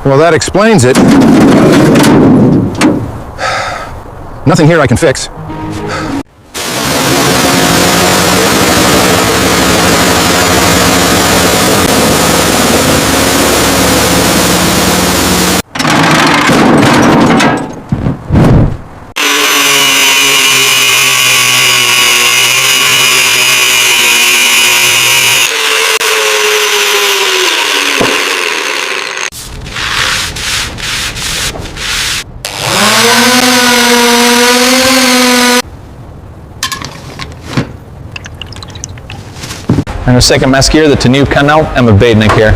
Well, that explains it. Nothing here I can fix. En een second maskeer de tenue kanaal en mijn bedelijk hier.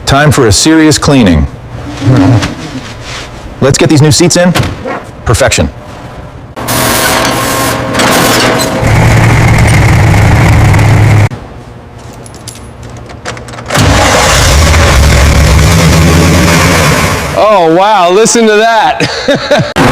Time for a serious cleaning. Let's get these new seats in. Perfection. Oh wow, listen to that.